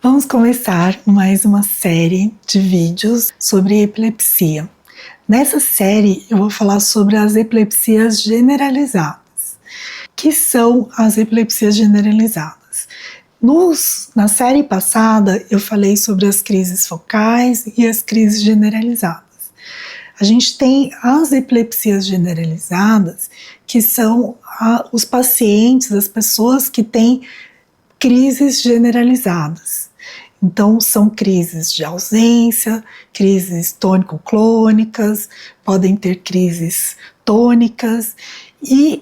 Vamos começar mais uma série de vídeos sobre epilepsia. Nessa série eu vou falar sobre as epilepsias generalizadas. Que são as epilepsias generalizadas? Na série passada eu falei sobre as crises focais e as crises generalizadas. A gente tem as epilepsias generalizadas, que são os pacientes, as pessoas que têm crises generalizadas. Então, são crises de ausência, crises tônico-clônicas, podem ter crises tônicas,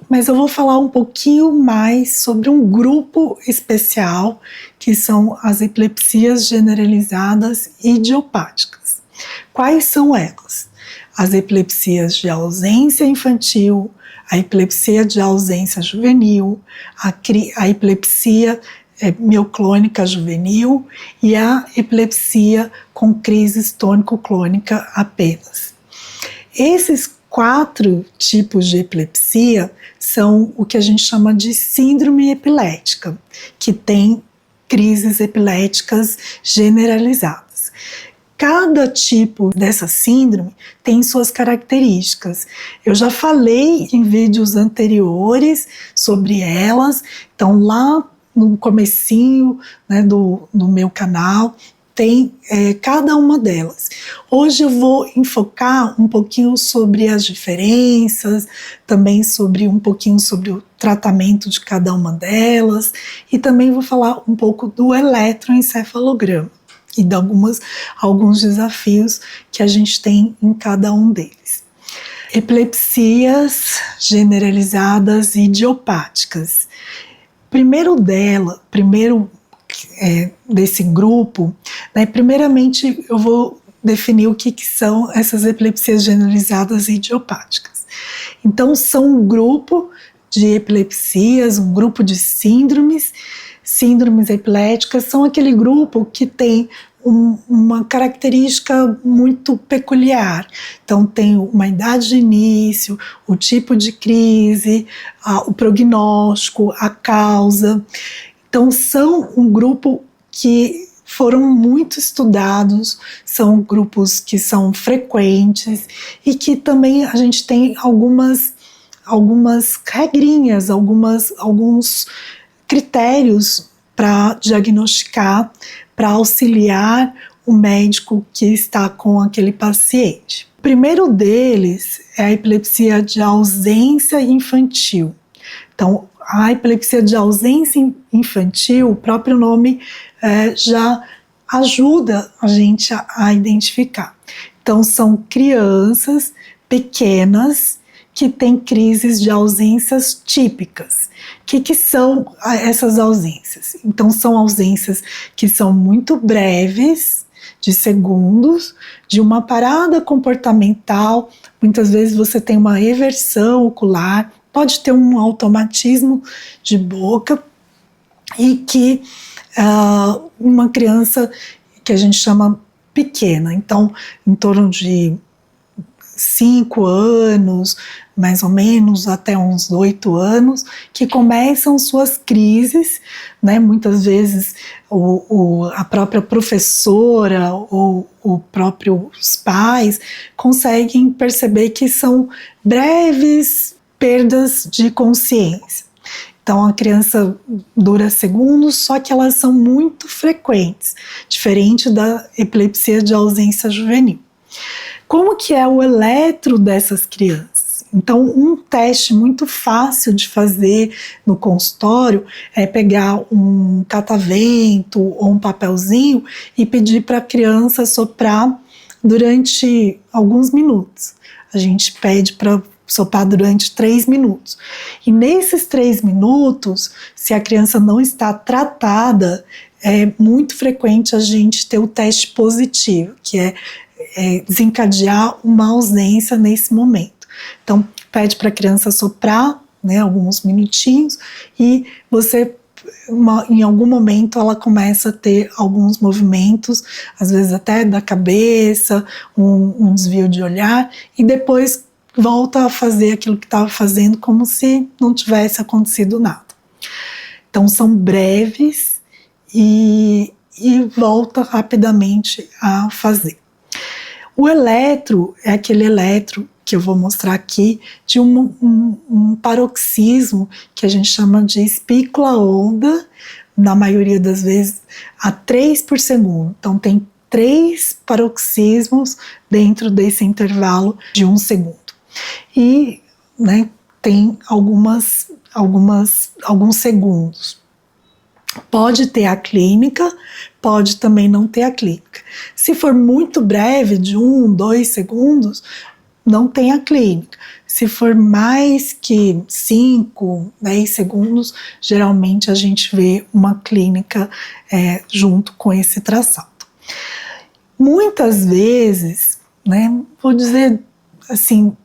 mas eu vou falar um pouquinho mais sobre um grupo especial, que são as epilepsias generalizadas idiopáticas. Quais são elas? As epilepsias de ausência infantil, a epilepsia de ausência juvenil, a epilepsia mioclônica juvenil e a epilepsia com crises tônico-clônica apenas. Esses 4 tipos de epilepsia são o que a gente chama de síndrome epilética, que tem crises epiléticas generalizadas. Cada tipo dessa síndrome tem suas características. Eu já falei em vídeos anteriores sobre elas, então lá no comecinho, né, do meu canal, tem cada uma delas. Hoje eu vou enfocar um pouquinho sobre as diferenças, também um pouquinho sobre o tratamento de cada uma delas, e também vou falar um pouco do eletroencefalograma e de alguns desafios que a gente tem em cada um deles. Epilepsias generalizadas idiopáticas. Primeiro desse grupo, né, primeiramente eu vou definir o que são essas epilepsias generalizadas idiopáticas. Então, são um grupo de epilepsias, um grupo de síndromes epiléticas, são aquele grupo que tem uma característica muito peculiar. Então, tem uma idade de início, o tipo de crise, o prognóstico, a causa. Então, são um grupo que foram muito estudados, são grupos que são frequentes e que também a gente tem algumas regrinhas, alguns critérios para diagnosticar, para auxiliar o médico que está com aquele paciente. O primeiro deles é a epilepsia de ausência infantil. Então, a epilepsia de ausência infantil, o próprio nome já ajuda a gente a identificar. Então, são crianças pequenas que têm crises de ausências típicas. O que são essas ausências? Então, são ausências que são muito breves, de segundos, de uma parada comportamental. Muitas vezes você tem uma eversão ocular, pode ter um automatismo de boca e que uma criança que a gente chama pequena, então em torno de 5 anos, mais ou menos, até uns 8 anos, que começam suas crises, né? Muitas vezes a própria professora ou os pais conseguem perceber que são breves perdas de consciência. Então a criança dura segundos, só que elas são muito frequentes, diferente da epilepsia de ausência juvenil. Como que é o eletro dessas crianças? Então, um teste muito fácil de fazer no consultório é pegar um catavento ou um papelzinho e pedir para a criança soprar durante alguns minutos. A gente pede para soprar durante 3 minutos. E nesses 3 minutos, se a criança não está tratada, é muito frequente a gente ter o teste positivo, que é desencadear uma ausência nesse momento. Então, pede para a criança soprar, né, alguns minutinhos, e em algum momento ela começa a ter alguns movimentos, às vezes até da cabeça, um desvio de olhar, e depois volta a fazer aquilo que estava fazendo como se não tivesse acontecido nada. Então, são breves e e volta rapidamente a fazer. O eletro é aquele eletro que eu vou mostrar aqui, de um paroxismo que a gente chama de espícula-onda, na maioria das vezes a 3 por segundo. Então tem 3 paroxismos dentro desse intervalo de 1 segundo. E, né, tem alguns segundos. Pode ter a clínica, pode também não ter a clínica. Se for muito breve, de 1, 2 segundos, não tem a clínica. Se for mais que 5, 10 segundos, geralmente a gente vê uma clínica junto com esse traçado. Muitas vezes, né, vou dizer assim,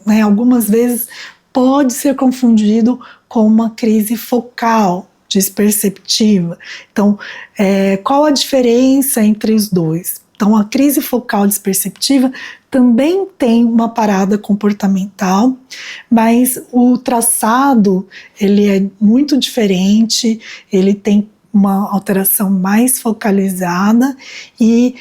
né, algumas vezes pode ser confundido com uma crise focal desperceptiva. Então, qual a diferença entre os dois? Então, a crise focal desperceptiva também tem uma parada comportamental, mas o traçado ele é muito diferente, ele tem uma alteração mais focalizada e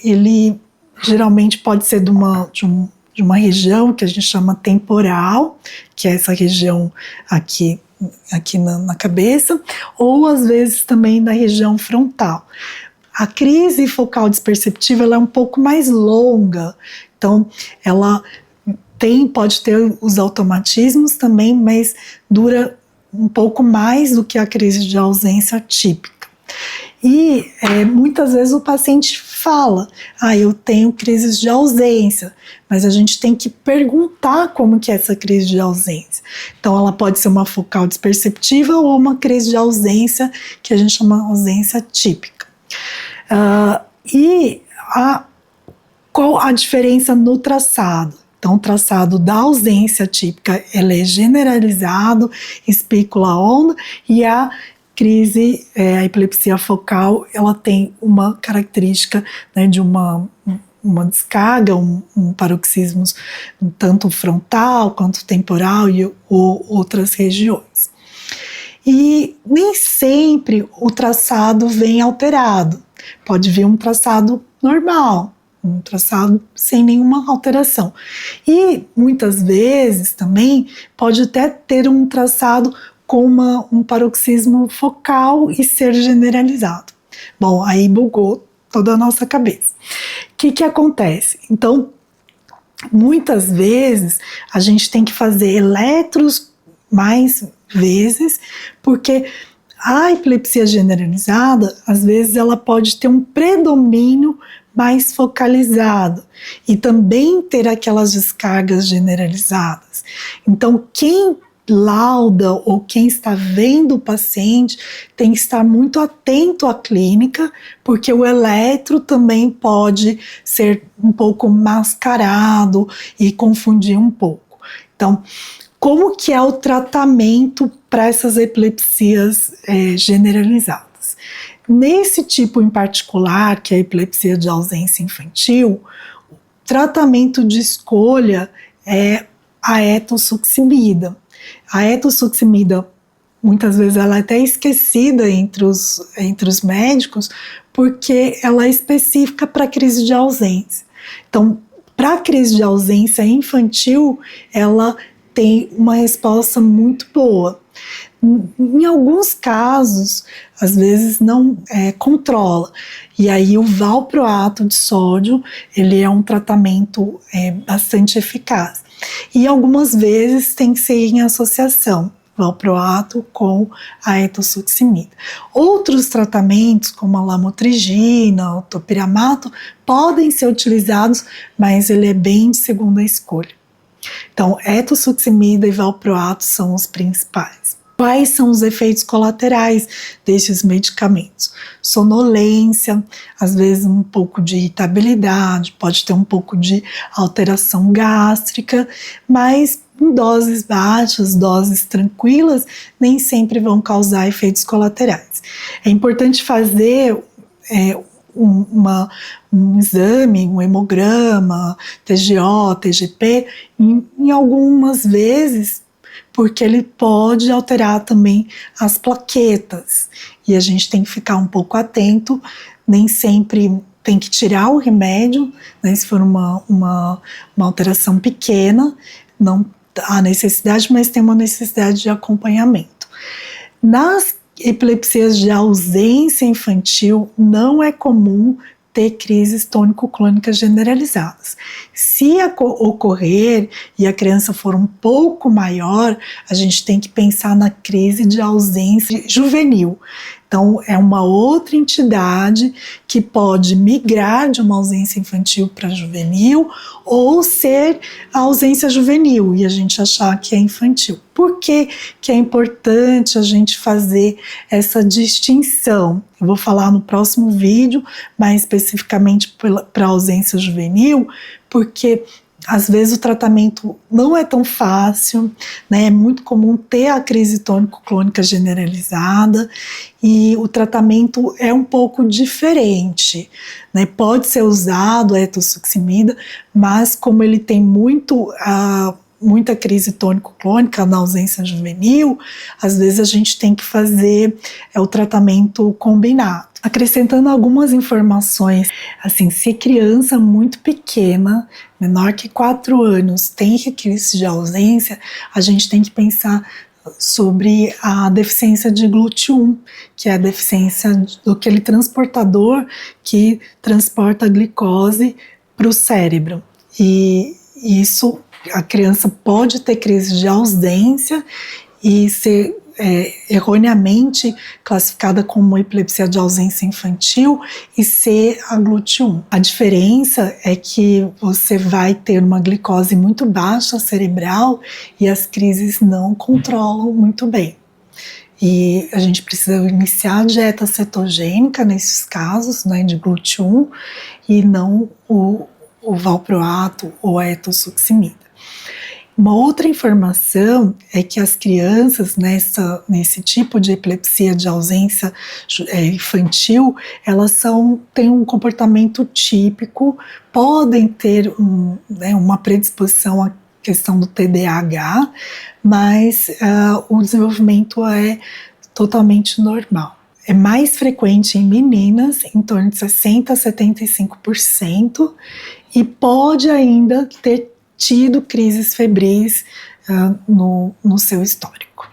ele geralmente pode ser de uma região que a gente chama temporal, que é essa região aqui na cabeça, ou às vezes também da região frontal. A crise focal desperceptiva ela é um pouco mais longa, então ela pode ter os automatismos também, mas dura um pouco mais do que a crise de ausência típica. E muitas vezes o paciente fala, eu tenho crises de ausência, mas a gente tem que perguntar como que é essa crise de ausência. Então ela pode ser uma focal desperceptiva ou uma crise de ausência, que a gente chama de ausência típica. Qual a diferença no traçado? Então, o traçado da ausência típica ele é generalizado, espícula-onda, e a crise, a epilepsia focal, ela tem uma característica, né, de uma descarga, um paroxismo tanto frontal quanto temporal ou outras regiões. E nem sempre o traçado vem alterado. Pode vir um traçado normal, um traçado sem nenhuma alteração. E muitas vezes também pode até ter um traçado com um paroxismo focal e ser generalizado. Bom, aí bugou toda a nossa cabeça. O que acontece? Então, muitas vezes a gente tem que fazer eletros mais vezes, porque a epilepsia generalizada, às vezes ela pode ter um predomínio mais focalizado e também ter aquelas descargas generalizadas. Então, quem lauda ou quem está vendo o paciente tem que estar muito atento à clínica, porque o eletro também pode ser um pouco mascarado e confundir um pouco. Então, como que é o tratamento para essas epilepsias generalizadas? Nesse tipo em particular, que é a epilepsia de ausência infantil, o tratamento de escolha é a ethosuximida. A ethosuximida, muitas vezes, ela é até esquecida entre os médicos, porque ela é específica para crise de ausência. Então, para a crise de ausência infantil, ela tem uma resposta muito boa. Em alguns casos, às vezes não controla. E aí o valproato de sódio, ele é um tratamento bastante eficaz. E algumas vezes tem que ser em associação, valproato com a ethosuximida. Outros tratamentos, como a lamotrigina, o topiramato, podem ser utilizados, mas ele é bem de segunda escolha. Então, ethosuximida e valproato são os principais. Quais são os efeitos colaterais desses medicamentos? Sonolência, às vezes um pouco de irritabilidade, pode ter um pouco de alteração gástrica, mas em doses baixas, doses tranquilas, nem sempre vão causar efeitos colaterais. É importante fazer um exame, um hemograma, TGO, TGP, em algumas vezes, porque ele pode alterar também as plaquetas. e a gente tem que ficar um pouco atento, nem sempre tem que tirar o remédio, né, se for uma alteração pequena, não há necessidade, mas tem uma necessidade de acompanhamento. Nas epilepsias de ausência infantil, não é comum ter crises tônico-clônicas generalizadas. Se ocorrer e a criança for um pouco maior, a gente tem que pensar na crise de ausência juvenil. Então, é uma outra entidade que pode migrar de uma ausência infantil para juvenil ou ser a ausência juvenil e a gente achar que é infantil. Por que é importante a gente fazer essa distinção? Eu vou falar no próximo vídeo, mais especificamente para a ausência juvenil, porque às vezes o tratamento não é tão fácil, né? É muito comum ter a crise tônico-clônica generalizada e o tratamento é um pouco diferente, né? Pode ser usado a etosuximida, mas como ele tem muita crise tônico-clônica na ausência juvenil, às vezes a gente tem que fazer o tratamento combinado. Acrescentando algumas informações, assim, se criança muito pequena, menor que 4 anos, tem crise de ausência, a gente tem que pensar sobre a deficiência de GLUT1, que é a deficiência daquele transportador que transporta a glicose para o cérebro. E isso, a criança pode ter crise de ausência e ser erroneamente classificada como epilepsia de ausência infantil e ser a GLUT1. A diferença é que você vai ter uma glicose muito baixa cerebral e as crises não controlam muito bem. E a gente precisa iniciar a dieta cetogênica nesses casos, né, de GLUT1 e não o valproato ou a etosuximida. Uma outra informação é que as crianças nesse tipo de epilepsia de ausência infantil, elas têm um comportamento típico, podem ter uma predisposição à questão do TDAH, mas o desenvolvimento é totalmente normal. É mais frequente em meninas, em torno de 60% a 75%, e pode ainda ter tido crises febris no seu histórico.